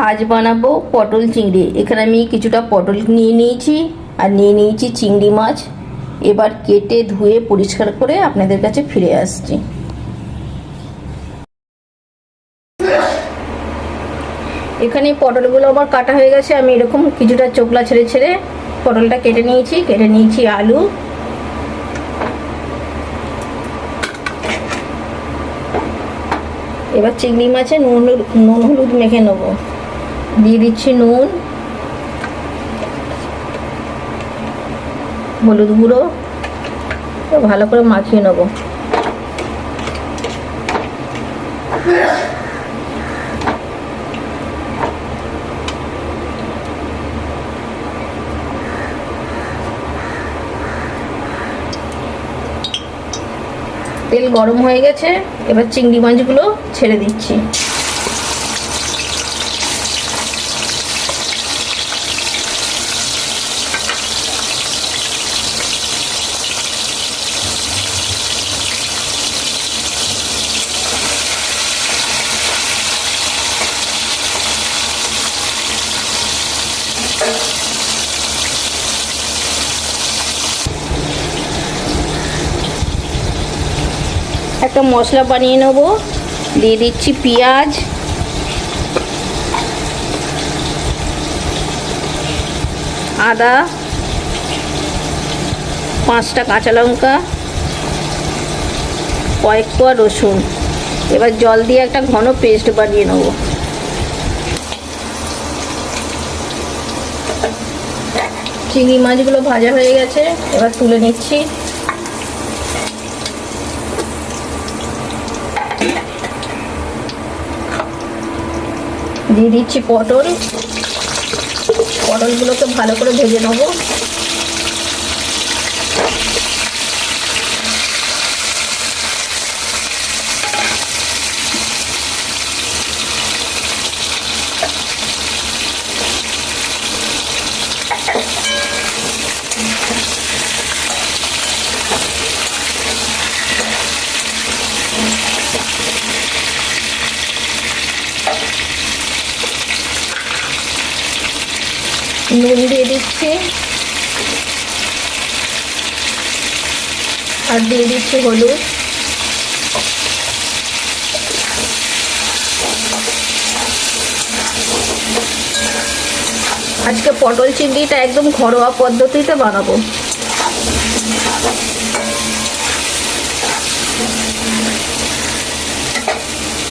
আজ বানাবো পটল চিংড়ি। এখানে আমি কিছুটা পটল নিয়ে নিয়েছি আর নিয়ে নিয়েছি চিংড়ি মাছ। এবার কেটে ধুয়ে পরিষ্কার করে আপনাদের কাছে ফিরে আসছি। এখানে পটলগুলো আমার কাটা হয়ে গেছে। আমি এরকম কিছুটা চোকলা ছেড়ে ছেড়ে পটলটা কেটে নিয়েছি। আলু, এবার চিংড়ি মাছে নুন হলুদ মেখে নেবো। দিয়ে দিচ্ছি নুন, হলুদ গুঁড়ো, ভালো করে মাখিয়ে নেবো। তেল গরম হয়ে গেছে, এবার চিংড়ি মাছগুলো ছেড়ে দিচ্ছি। একটা মশলা বানিয়ে নেব। দিয়ে দিচ্ছি পেঁয়াজ, আদা, 5টা কাঁচা লঙ্কা, কয়েক কোয়া রসুন। এবার জল দিয়ে একটা ঘন পেস্ট বানিয়ে নেব। চিংড়ি মাছগুলো ভাজা হয়ে গেছে, এবার তুলে নিচ্ছি। দিয়ে দিচ্ছি পটলগুলোকে ভালো করে ভেজে নেবো। নুন দিয়ে দিচ্ছি আর দিয়ে দিচ্ছি হলুদ। আজকে পটল চিংড়িটা একদম ঘরোয়া পদ্ধতিতে বানাবো।